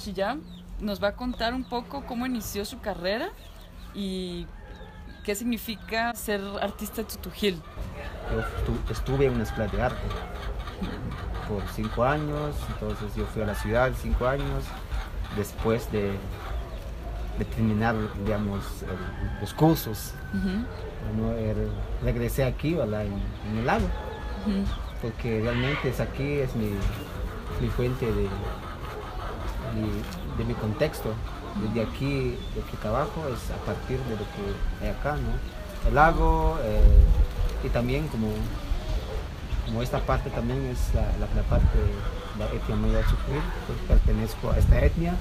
Pichillá nos va a contar un poco cómo inició su carrera y qué significa ser artista tutujil. Yo estuve en una escuela de arte por 5 años, entonces yo fui a la ciudad 5 años, después de terminar, digamos, los cursos. ¿No? Regresé aquí, ¿verdad? En el lago, porque realmente aquí es mi fuente de mi contexto. Desde aquí, lo que trabajo es a partir de lo que hay acá, ¿no? El lago, y también como esta parte también es la parte de la etnia maya tutujil, pues pertenezco a esta etnia,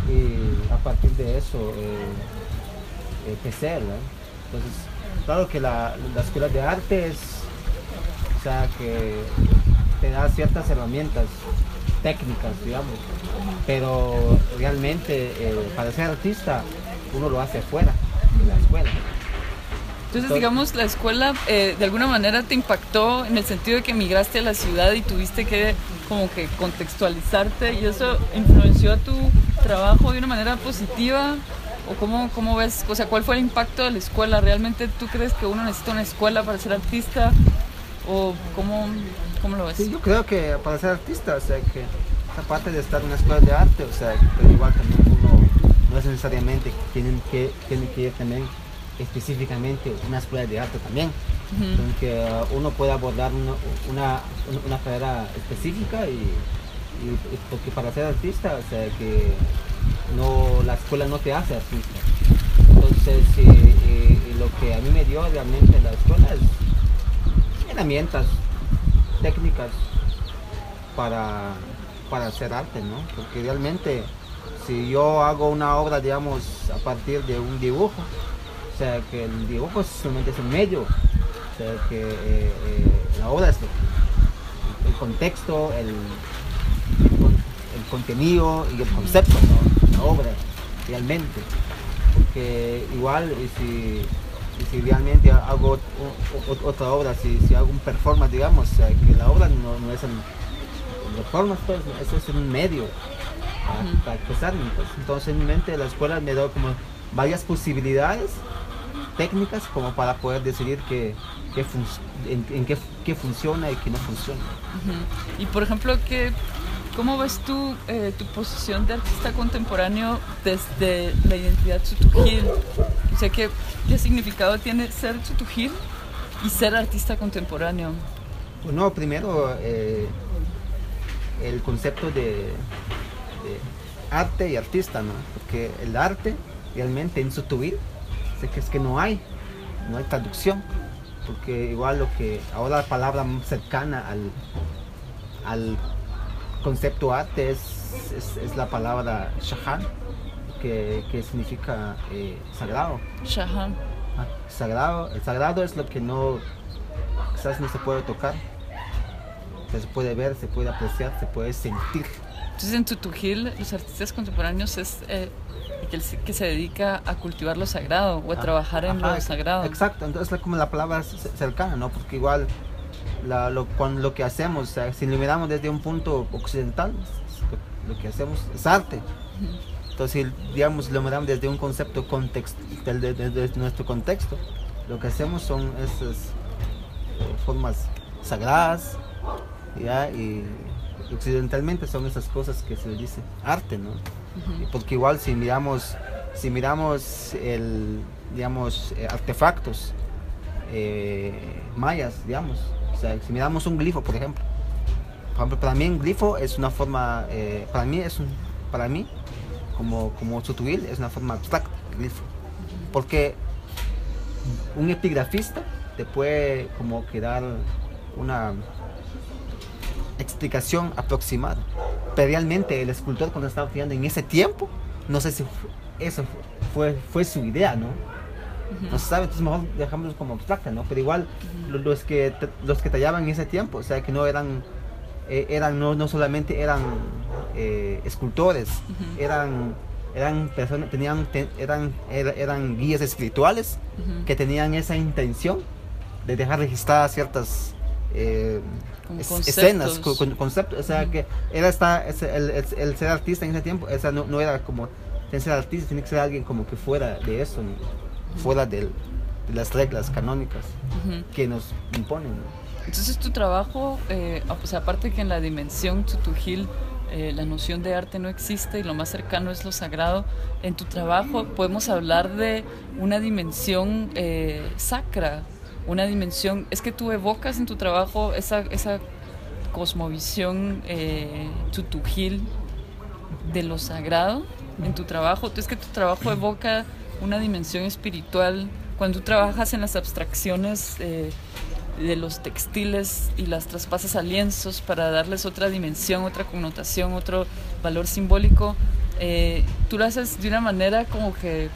y a partir de eso empecé, ¿verdad? Entonces, claro que la escuela de arte es, o sea, que te da ciertas herramientas técnicas, digamos, pero realmente para ser artista uno lo hace fuera de la escuela. Entonces, digamos, la escuela de alguna manera te impactó en el sentido de que migraste a la ciudad y tuviste que como que contextualizarte, y eso influenció tu trabajo de una manera positiva. ¿O cómo ves? O sea, ¿cuál fue el impacto de la escuela? ¿Realmente tú crees que uno necesita una escuela para ser artista? ¿O cómo lo ves? Sí, yo creo que para ser artista, o sea, que aparte de estar en una escuela de arte, o sea, pero igual también uno no es necesariamente que tiene que ir también específicamente a una escuela de arte también. Entonces, que uno puede abordar una carrera específica y porque para ser artista, o sea, que no, la escuela no te hace artista. Entonces, lo que a mí me dio realmente la escuela es herramientas técnicas para hacer arte, ¿no? Porque realmente, si yo hago una obra, digamos, a partir de un dibujo, o sea, que el dibujo solamente es un medio, o sea, que la obra es el contexto, el contenido y el concepto, ¿no? La obra, realmente. Porque igual, si realmente hago otra obra, si hago un performance, digamos, o sea, que la obra no es el performance, pues, eso es un medio para expresar. Entonces, en mi mente, la escuela me dio como varias posibilidades técnicas como para poder decidir en qué funciona y qué no funciona. Y por ejemplo, ¿cómo ves tú tu posición de artista contemporáneo desde la identidad tutujil? O sea, ¿qué significado tiene ser tutujil y ser artista contemporáneo? Bueno, primero el concepto de arte y artista, ¿no? Porque el arte realmente en tutujil es que no hay traducción, porque igual ahora la palabra más cercana al concepto arte es la palabra shahan, que significa sagrado. Shahan. Sagrado. El sagrado es lo que quizás no se puede tocar, se puede ver, se puede apreciar, se puede sentir. Entonces, en tutujil los artistas contemporáneos es que se dedica a cultivar lo sagrado o a trabajar en lo sagrado. Exacto, entonces es como la palabra cercana, ¿no? Porque igual con lo que hacemos, o sea, si lo miramos desde un punto occidental, lo que hacemos es arte. Entonces, si digamos, lo miramos desde un concepto desde nuestro contexto, lo que hacemos son esas formas sagradas, ¿ya? Y occidentalmente son esas cosas que se le dice arte, ¿no? Porque igual si miramos artefactos mayas, digamos, o sea, si miramos un glifo, por ejemplo, para mí un glifo es una forma, para mí como tutujil es una forma abstracta, el glifo, porque un epigrafista te puede como que dar una explicación aproximada, pero realmente el escultor, cuando estaba creando en ese tiempo, no sé si eso fue su idea, ¿no? No se sabe, entonces mejor dejámoslo como abstracta, ¿no? Pero igual los que tallaban en ese tiempo, o sea, que no no solamente eran escultores, eran personas, eran guías espirituales que tenían esa intención de dejar registradas ciertas escenas, conceptos, o sea, que era el ser artista en ese tiempo, esa no era como ser artista, tiene que ser alguien como que fuera de eso, ¿no? Fuera de las reglas canónicas que nos imponen, ¿no? Entonces tu trabajo, o sea, aparte que en la dimensión tutujil la noción de arte no existe y lo más cercano es lo sagrado, en tu trabajo podemos hablar de una dimensión sacra, una dimensión, es que tú evocas en tu trabajo esa cosmovisión tutujil de lo sagrado en tu trabajo. Es que tu trabajo evoca una dimensión espiritual. Cuando tú trabajas en las abstracciones de los textiles y las traspasas a lienzos para darles otra dimensión, otra connotación, otro valor simbólico, tú lo haces de una manera como que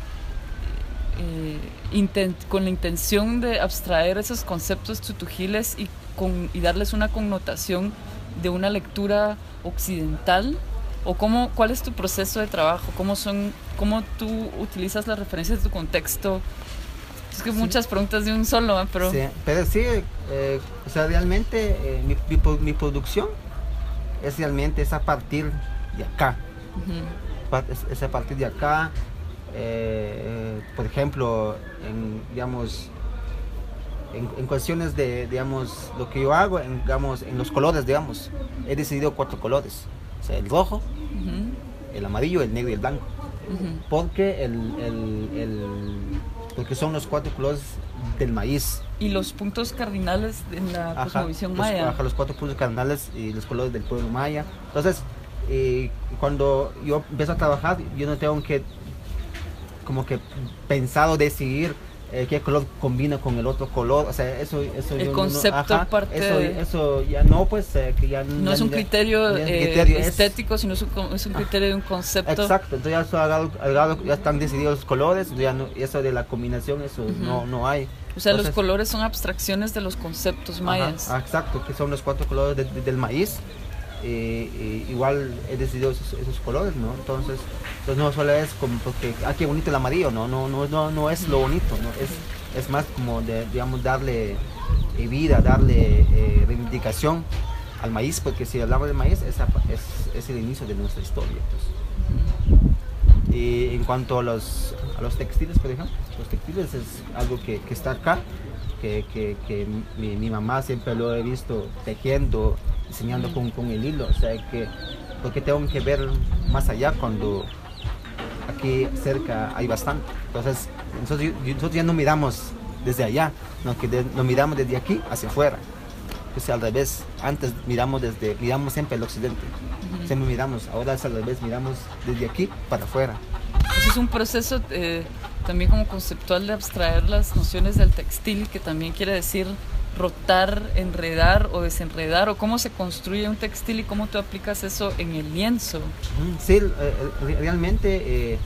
con la intención de abstraer esos conceptos tutujiles y darles una connotación de una lectura occidental. ¿O cuál es tu proceso de trabajo? ¿Cómo tú utilizas las referencias de tu contexto? Es que muchas preguntas de un solo, ¿eh? Pero sí, o sea, realmente mi producción es a partir de acá. Es a partir de acá. Por ejemplo, en cuestiones de, digamos, lo que yo hago, en los colores, digamos, he decidido 4 colores. O sea, el rojo, el amarillo, el negro y el blanco. Porque porque son los 4 colores del maíz. Y los puntos cardinales en la cosmovisión maya. Los 4 puntos cardinales y los colores del pueblo maya. Entonces, cuando yo empiezo a trabajar, yo no tengo que como que pensar o decidir qué color combina con el otro color, o sea, eso el concepto eso ya no, pues que ya no es un criterio estético, sino es un criterio de un concepto. Exacto, entonces ya están decididos los colores, ya no, eso de la combinación, eso no hay. O sea, entonces, los colores son abstracciones de los conceptos mayas. Exacto, que son los 4 colores del maíz. Igual he decidido esos colores, ¿no? Entonces no solo es como porque qué bonito el amarillo, no es lo bonito, ¿no? Es más como digamos darle vida, darle reivindicación al maíz, porque si hablamos del maíz es el inicio de nuestra historia, pues. Y en cuanto a los textiles, por ejemplo, los textiles es algo que está acá, que mi mamá siempre lo he visto tejiendo, diseñando con el hilo, o sea que porque tengo que ver más allá cuando aquí cerca hay bastante. Entonces nosotros ya no miramos desde allá, no, que lo miramos desde aquí hacia afuera. O sea, al revés, antes miramos siempre el occidente, siempre miramos, ahora es al revés, miramos desde aquí para afuera. Pues es un proceso también como conceptual de abstraer las nociones del textil, que también quiere decir rotar, enredar o desenredar, o cómo se construye un textil y cómo tú aplicas eso en el lienzo. Sí, realmente,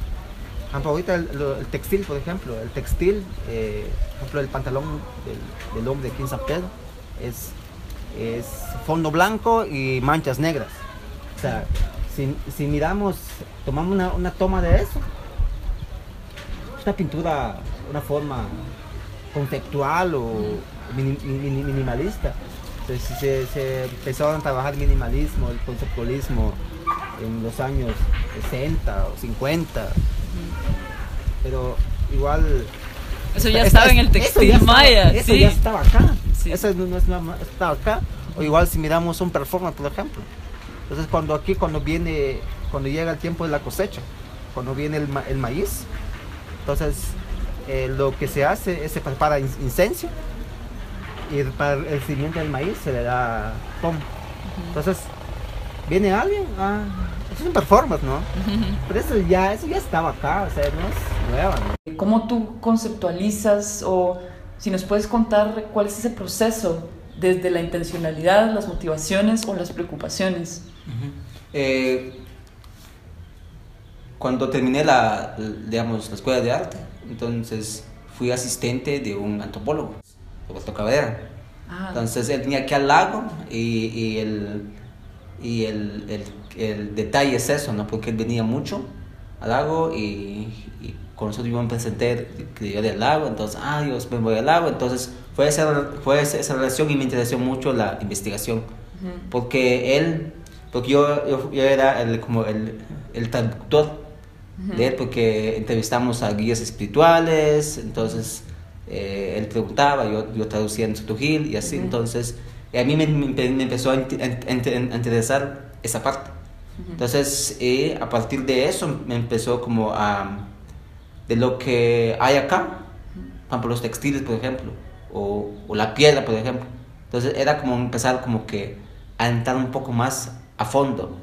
ahorita el textil, por ejemplo, por ejemplo, el pantalón del hombre aquí en San Pedro es fondo blanco y manchas negras. O sea, si miramos, tomamos una toma de eso, es una pintura, una forma conceptual o minimalista. Entonces, se empezaron a trabajar el minimalismo, el conceptualismo en los años 60 o 50, pero igual eso ya estaba en el textil maya. Eso ya estaba acá, sí. Eso no estaba acá. O igual si miramos un performance, por ejemplo, entonces cuando llega el tiempo de la cosecha, cuando viene el maíz, entonces lo que se hace es se prepara incenso y para el cimiento del maíz se le da pom. Entonces viene alguien, eso es un performance, ¿no? Pero eso ya estaba acá, o sea, no es nueva, ¿no? ¿Cómo tú conceptualizas, o si nos puedes contar cuál es ese proceso desde la intencionalidad, las motivaciones o las preocupaciones? Cuando terminé la escuela de arte, entonces fui asistente de un antropólogo, Roberto Cabrera. Entonces él venía aquí al lago y el detalle es eso, ¿no? Porque él venía mucho al lago y con nosotros yo me presenté que yo del lago, entonces, yo me voy al lago, entonces fue esa relación y me interesó mucho la investigación, porque yo era como el traductor de él, porque entrevistamos a guías espirituales, entonces él preguntaba, yo traducía en Sotujil y así, entonces a mí me empezó a interesar esa parte. Entonces a partir de eso me empezó como de lo que hay acá, por ejemplo los textiles por ejemplo, o la piedra por ejemplo, entonces era como empezar como que a entrar un poco más a fondo,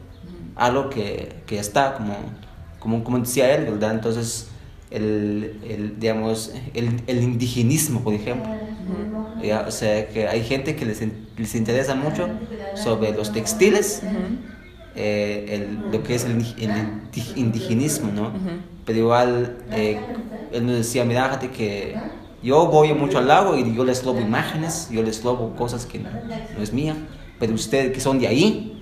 algo que está como decía él, ¿verdad? Entonces digamos, el indigenismo, por ejemplo. O sea, que hay gente que les interesa mucho sobre los textiles, lo que es el indigenismo, ¿no? Pero igual, él nos decía, mira, fíjate que yo voy mucho al lago y yo les robo imágenes, yo les robo cosas que no es mía, pero ustedes que son de ahí,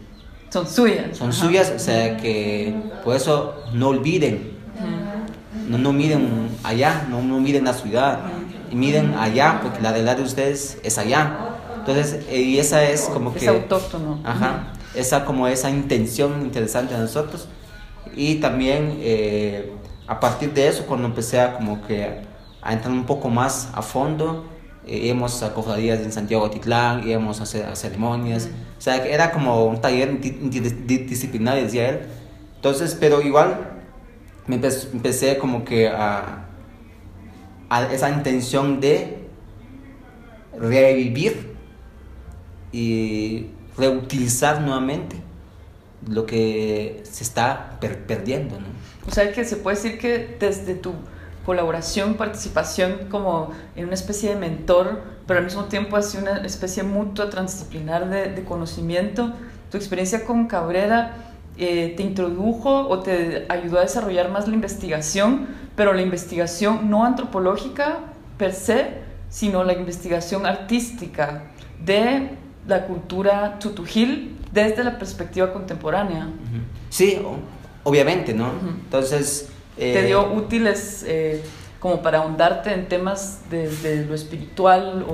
son suyas. Son suyas, o sea que por eso no olviden, no miren allá, no miren la ciudad, y miren allá, porque la realidad de ustedes es allá. Entonces, y esa es como que... Es autóctono. Ajá, esa intención interesante de nosotros. Y también a partir de eso, cuando empecé a entrar un poco más a fondo, íbamos a cofradías en Santiago Titlán, íbamos a hacer ceremonias, o sea, que era como un taller interdisciplinario, decía él. Entonces, pero igual empecé como que a esa intención de revivir y reutilizar nuevamente lo que se está perdiendo, ¿no? O sea, que se puede decir que desde tu colaboración, participación como en una especie de mentor, pero al mismo tiempo así una especie mutua transdisciplinar de conocimiento, tu experiencia con Cabrera te introdujo o te ayudó a desarrollar más la investigación, pero la investigación no antropológica per se, sino la investigación artística de la cultura tutujil desde la perspectiva contemporánea. Sí, obviamente, ¿no? Entonces... ¿Te dio útiles como para ahondarte en temas de lo espiritual?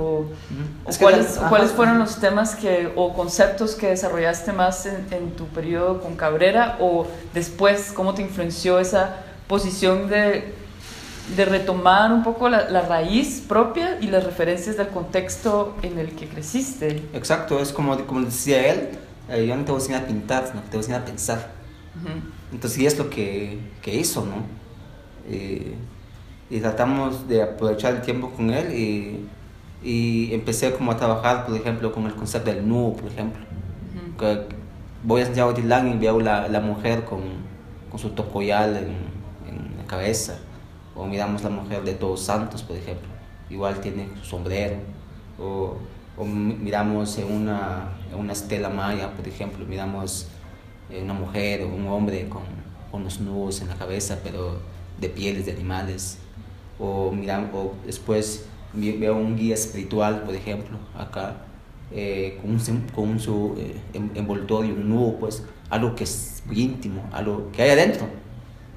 ¿Cuáles fueron los temas o conceptos que desarrollaste más en tu periodo con Cabrera? ¿O después cómo te influenció esa posición de retomar un poco la raíz propia y las referencias del contexto en el que creciste? Exacto, es como decía él, yo no te voy a enseñar a pintar, sino que te voy a enseñar a pensar. Entonces sí es lo que hizo, ¿no? Y tratamos de aprovechar el tiempo con él y empecé como a trabajar, por ejemplo, con el concepto del nudo, por ejemplo. Que voy a Santiago de Tilán y veo la mujer con su tocoyal en la cabeza, o miramos la mujer de Todos Santos, por ejemplo, igual tiene su sombrero, o miramos en una estela maya, por ejemplo, miramos una mujer o un hombre con los nudos en la cabeza, pero de pieles de animales, o después veo un guía espiritual, por ejemplo, acá, con su envoltorio, un nudo, pues, algo que es muy íntimo, algo que hay adentro,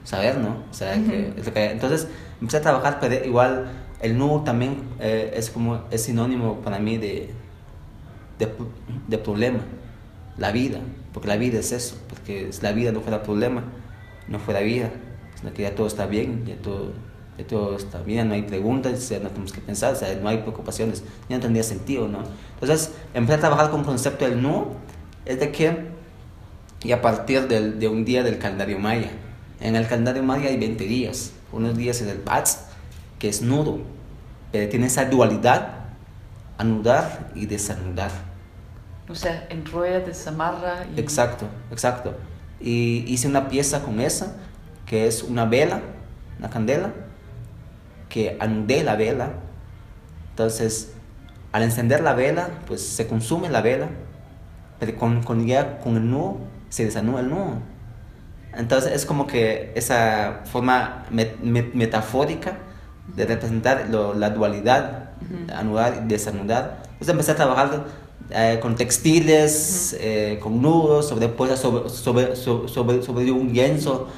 saber, ¿no? O sea, entonces empecé a trabajar, pero igual el nudo también es sinónimo para mí de problema, la vida, porque la vida es eso, porque si la vida no fuera problema, no fuera vida, sino que ya todo está bien, ya todo está bien, no hay preguntas, no tenemos que pensar, o sea, no hay preocupaciones, ya no tendría sentido, ¿no? Entonces empecé a trabajar con el concepto del nudo, y a partir de un día del calendario maya. En el calendario maya hay 20 días, unos días es el Bats, que es nudo, pero tiene esa dualidad, anudar y desanudar. O sea, enrolla, desamarra. Exacto. Y hice una pieza con esa, que es una vela, una candela, que anudé la vela. Entonces, al encender la vela, pues se consume la vela, pero con el nudo se desanuda el nudo. Entonces, es como que esa forma metafórica de representar la dualidad, anudar y desanudar. Entonces, empecé a trabajar con textiles, con nudos, sobre un lienzo,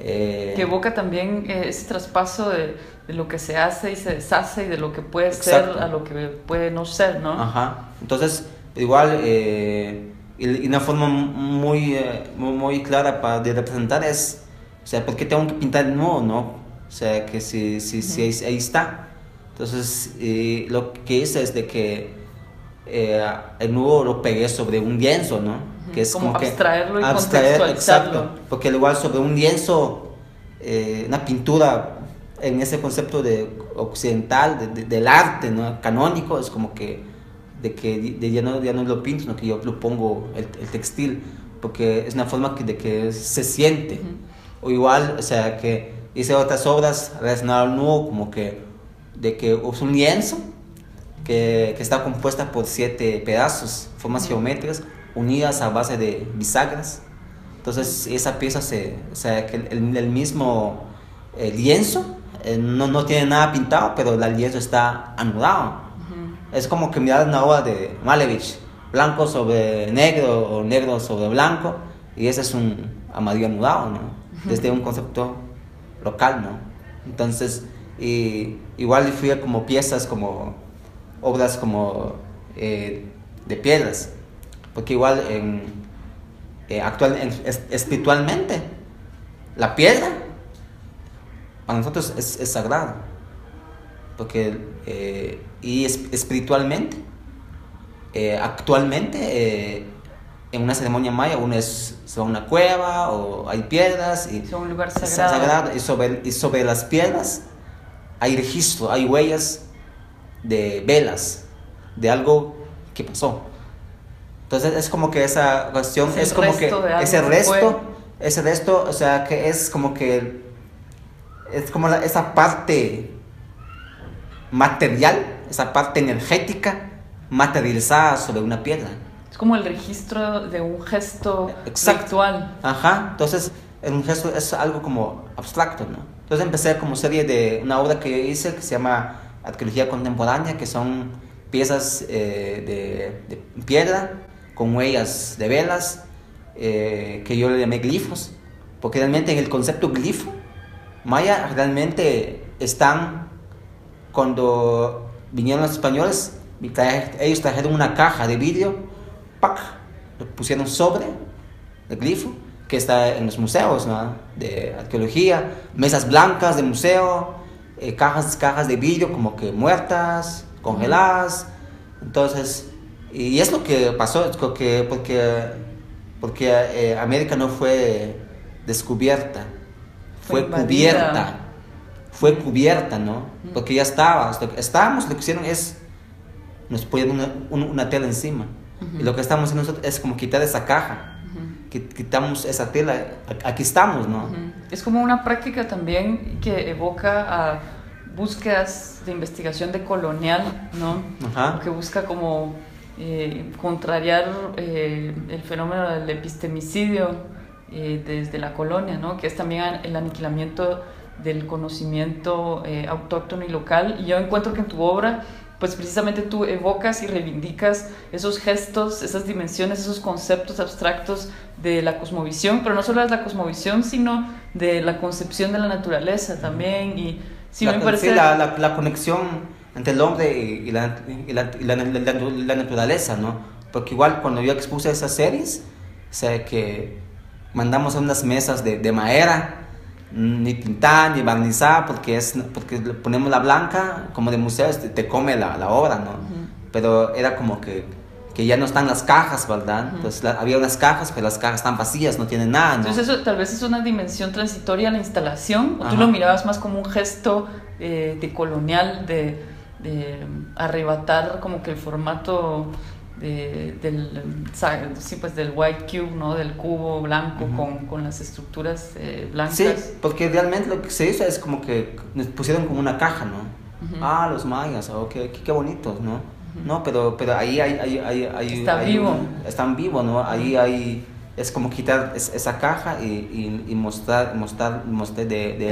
Que evoca también ese traspaso de lo que se hace y se deshace y de lo que puede ser a lo que puede no ser, ¿no? Ajá. Entonces, igual, y una forma muy clara de representar es, o sea, ¿por qué tengo que pintar de nuevo, no? O sea, que si ahí está. Entonces, lo que hice es de que el nuevo lo pegué sobre un lienzo, ¿no? Que es como que abstraerlo y contextualizarlo. Exacto, porque igual sobre un lienzo, una pintura en ese concepto occidental del arte, ¿no? Canónico, es como que ya no lo pinto, sino que yo lo pongo el textil, porque es una forma de que se siente. O igual, o sea, que hice otras obras relacionadas al nudo, como que es un lienzo que está compuesta por 7 pedazos, formas geométricas, unidas a base de bisagras. Entonces esa pieza o sea, que el mismo lienzo no tiene nada pintado, pero el lienzo está anudado. Es como que mirar una obra de Malevich, blanco sobre negro o negro sobre blanco, y ese es un amarillo anudado, ¿no? Desde un concepto local, ¿no? Entonces, igual fui como piezas, como obras como de piedras, porque igual espiritualmente la piedra para nosotros es sagrada, porque y espiritualmente actualmente en una ceremonia maya uno se va a una cueva o hay piedras y es un lugar sagrado, y sobre las piedras hay registro, hay huellas de velas de algo que pasó. Entonces es como que esa cuestión es como que ese resto, o sea, que es como que es como esa parte material, esa parte energética materializada sobre una piedra. Es como el registro de un gesto ritual. Ajá, entonces un gesto es algo como abstracto, ¿no? Entonces empecé como serie de una obra que yo hice que se llama Arqueología Contemporánea, que son piezas de piedra con huellas de velas, que yo le llamé glifos, porque realmente en el concepto glifo maya realmente están, cuando vinieron los españoles, ellos trajeron una caja de vidrio, ¡pac!, lo pusieron sobre el glifo, que está en los museos, ¿no?, de arqueología, mesas blancas de museo, cajas de vidrio como que muertas, congeladas. Entonces, y es lo que pasó, porque América no fue descubierta, fue cubierta, ¿no? Porque ya estábamos, lo que hicieron es, nos pusieron una tela encima, y lo que estamos haciendo nosotros es como quitar esa caja, quitamos esa tela, aquí estamos, ¿no? Es como una práctica también que evoca a búsquedas de investigación decolonial, ¿no? Que busca como contrariar el fenómeno del epistemicidio desde la colonia, ¿no? Que es también el aniquilamiento del conocimiento autóctono y local. Y yo encuentro que en tu obra, pues precisamente tú evocas y reivindicas esos gestos, esas dimensiones, esos conceptos abstractos de la cosmovisión, pero no solo es la cosmovisión, sino de la concepción de la naturaleza también. Y sí, me parece la conexión entre el hombre y la naturaleza, ¿no? Porque igual cuando yo expuse esas series, o sea, que mandamos a unas mesas de madera, ni pintada ni barnizada, porque ponemos la blanca como de museo, te come la obra, ¿no? Pero era como que ya no están las cajas, ¿verdad? Entonces había unas cajas, pero las cajas están vacías, no tienen nada, ¿no? Entonces eso tal vez es una dimensión transitoria a la instalación, o tú lo mirabas más como un gesto decolonial, de arrebatar como que el formato del white cube, ¿no? Del cubo blanco con las estructuras blancas. Sí, porque realmente lo que se hizo es como que nos pusieron como una caja, ¿no? Los mayas, qué bonitos, ¿no? No, pero ahí están vivos, ¿no? Ahí es como quitar esa caja y mostrar el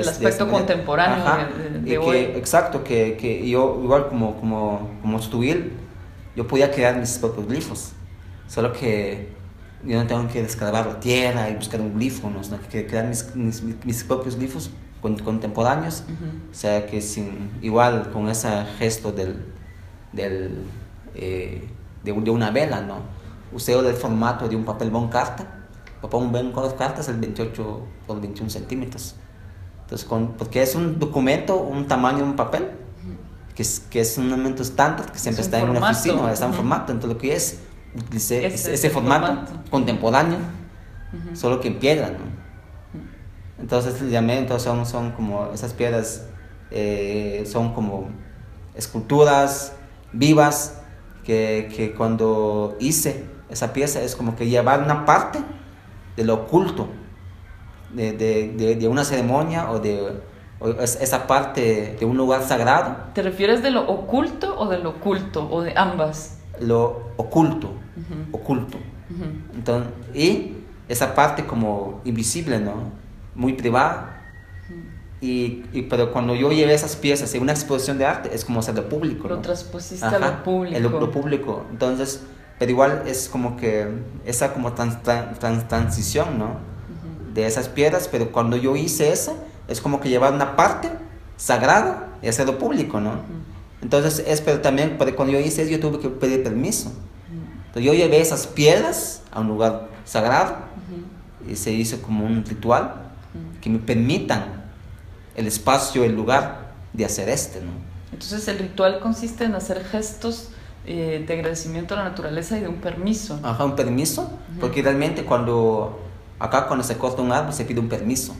aspecto contemporáneo de hoy. Exacto, que yo igual como estudié, yo podía crear mis propios glifos, solo que yo no tengo que descargar la tierra y buscar un glifo, ¿no? Sino que crear mis propios glifos contemporáneos. O sea, que igual con ese gesto de una vela, ¿no? Usé el formato de un papel bond carta. Un bond carta es el 28 por 21 centímetros. Entonces, porque es un documento, un tamaño de un papel, que es un elemento estándar, que siempre está en una oficina, está en formato. Entonces, lo que utilicé ese formato contemporáneo, solo que en piedra, ¿no? Entonces, son como esas piedras, son como esculturas vivas, que cuando hice esa pieza es como que llevar una parte de lo oculto de una ceremonia o esa parte de un lugar sagrado. ¿Te refieres de lo oculto o de lo oculto o de ambas? Lo oculto, oculto. Entonces, y esa parte como invisible, ¿no? Muy privada. Pero cuando yo llevé esas piezas en una exposición de arte es como hacerlo público, ¿no? Lo transpusiste a lo público. Lo público. Entonces, pero igual es como que esa como transición, ¿no? De esas piedras, pero cuando yo hice eso es como que llevar una parte sagrada y hacerlo público, ¿no? Entonces, pero también cuando yo hice eso yo tuve que pedir permiso. Entonces yo llevé esas piedras a un lugar sagrado y se hizo como un ritual que me permitan el espacio, el lugar de hacer ¿no? Entonces el ritual consiste en hacer gestos de agradecimiento a la naturaleza y de un permiso. Ajá, un permiso, porque realmente cuando se corta un árbol se pide un permiso.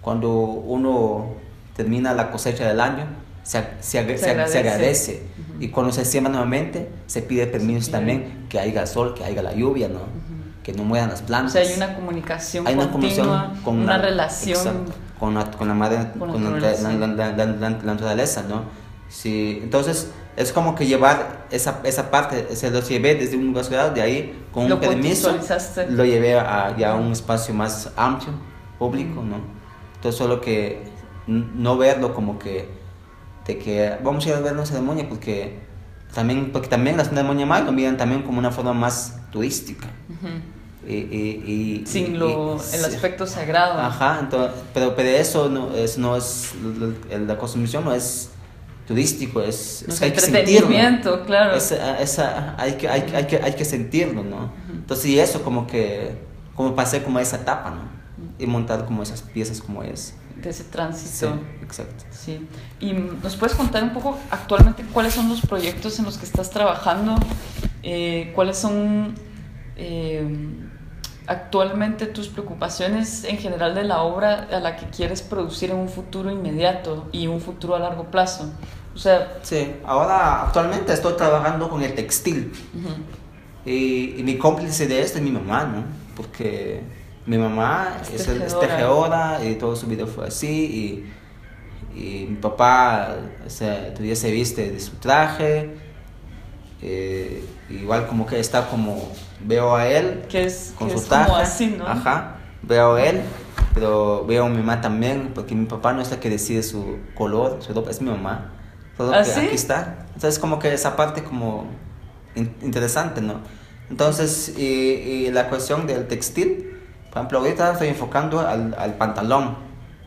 Cuando uno termina la cosecha del año se agradece. Y cuando se siembra nuevamente se pide permiso también, que haya sol, que haya la lluvia, ¿no? Que no mueran las plantas. O sea, hay una comunicación continua, una relación. Exacto, con la madre, con la naturaleza, ¿no? Sí, entonces es como que llevar esa parte, se lo llevé desde un lugar sagrado, de ahí con un permiso lo llevé a un espacio más amplio, público, ¿no? Entonces solo que no verlo como que vamos a ir a ver una ceremonia, porque también la ceremonia maya lo miran también como una forma más turística. Sin el aspecto sagrado. Ajá, entonces, pero eso no es la consumición no es turístico, es hay que sentirlo, claro. Hay que sentirlo, ¿no? Entonces, y eso como pasé como esa etapa, ¿no? Y montar como esas piezas como es. De ese tránsito. Sí, exacto. Sí. ¿Y nos puedes contar un poco actualmente cuáles son los proyectos en los que estás trabajando? ¿Cuáles son actualmente tus preocupaciones en general de la obra a la que quieres producir en un futuro inmediato y un futuro a largo plazo? O sea, sí, ahora actualmente estoy trabajando con el textil. Y mi cómplice de esto es mi mamá, ¿no? Porque mi mamá es tejedora y todo su vida fue así. Y mi papá todavía se viste de su traje. Igual como que está como veo a él con su traje, como así, ¿no? Ajá, veo a él, pero veo a mi mamá también, porque mi papá no es la que decide su color, su ropa, es mi mamá. Todo que ¿sí? Aquí está. Entonces como que esa parte como interesante, ¿no? Entonces y la cuestión del textil, por ejemplo, ahorita estoy enfocando al pantalón,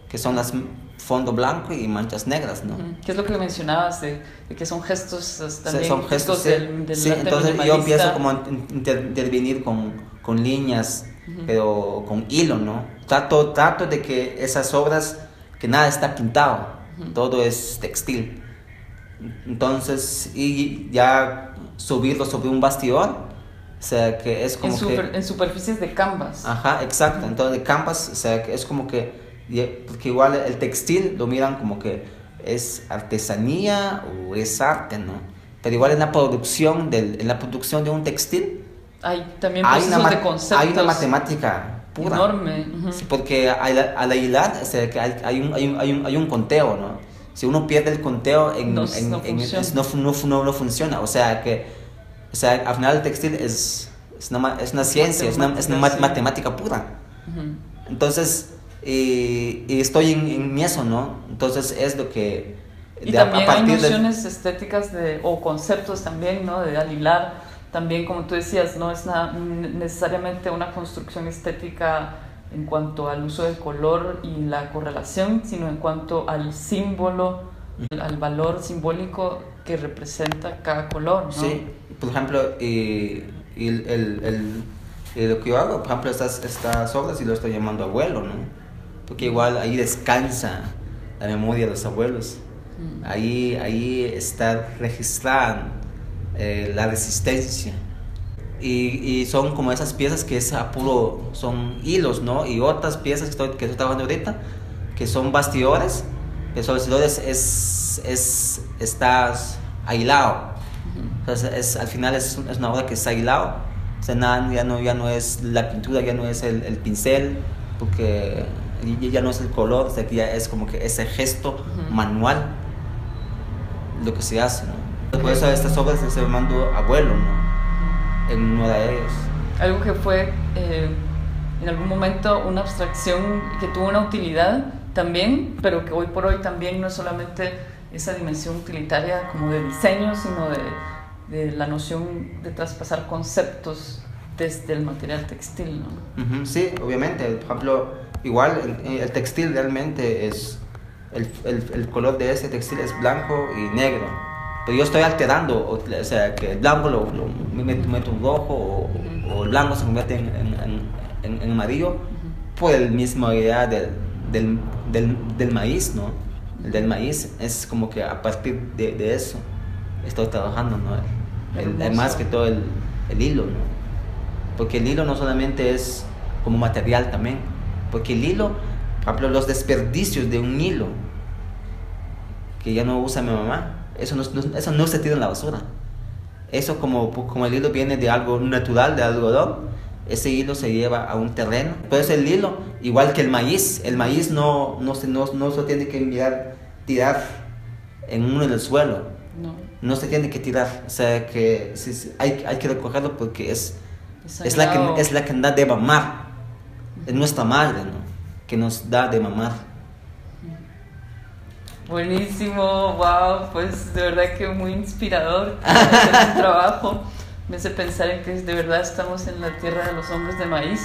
que son las fondo blanco y manchas negras, ¿no? ¿Qué es lo que mencionabas de que son gestos también? Son gestos del arte entonces minimalista. Yo empiezo como a intervenir con líneas, pero con hilo, ¿no? Trato de que esas obras, que nada está pintado, todo es textil. Entonces, y ya subirlo sobre un bastidor, o sea, que es como en superficies de canvas. Ajá, exacto. Entonces, de canvas, o sea, que es como que porque igual el textil lo miran como que es artesanía o es arte, ¿no? Pero igual en la producción de un textil hay también procesos de conceptos. Hay una matemática pura. Enorme. Sí, porque al hilar, o sea, que hay un conteo, ¿no? Si uno pierde el conteo no funciona. O sea, al final el textil es una ciencia, es una matemática pura. Entonces, y estoy en eso, ¿no? Entonces es lo que... Y también hay nociones estéticas o conceptos también, ¿no? De al hilar, también, como tú decías, no es necesariamente una construcción estética en cuanto al uso del color y la correlación, sino en cuanto al símbolo, al valor simbólico que representa cada color, ¿no? Sí, por ejemplo, lo que yo hago, por ejemplo, estas obras, y lo estoy llamando abuelo, ¿no? Porque igual ahí descansa la memoria de los abuelos. Ahí está registrada la resistencia. Y son como esas piezas que es a puro, son hilos, ¿no? Y otras piezas que estoy trabajando ahorita, que son bastidores, que son bastidores está aislado. Entonces al final es una obra que está aislado. O sea, ya no es la pintura, ya no es el pincel, porque ya no es el color, o sea, que ya es como que ese gesto manual lo que se hace, ¿no? Por eso estas obras se llamando abuelo, ¿no? En uno de ellos. Algo que fue en algún momento una abstracción que tuvo una utilidad también, pero que hoy por hoy también no es solamente esa dimensión utilitaria como de diseño, sino de la noción de traspasar conceptos desde el material textil, ¿no? Sí, obviamente. Por ejemplo, igual el textil realmente es el color de ese textil es blanco y negro, pero yo estoy alterando, o sea, que el blanco me meto un rojo, o el blanco se convierte en amarillo, por la misma idea del maíz, ¿no? El del maíz es como que a partir de eso estoy trabajando, ¿no? Más que todo el hilo, ¿no? Porque el hilo no solamente es como material también, porque el hilo, por ejemplo, los desperdicios de un hilo que ya no usa mi mamá, eso no se tira en la basura. Eso como el hilo viene de algo natural, de algodón, ese hilo se lleva a un terreno. Pero es el hilo, igual que el maíz no se tiene que tirar en uno del suelo. No se tiene que tirar, o sea que hay que recogerlo porque es la que da de mamar, es nuestra madre, ¿no? Que nos da de mamar. Buenísimo, wow, pues de verdad que muy inspirador hacer tu trabajo. Me hace pensar en que de verdad estamos en la tierra de los hombres de maíz.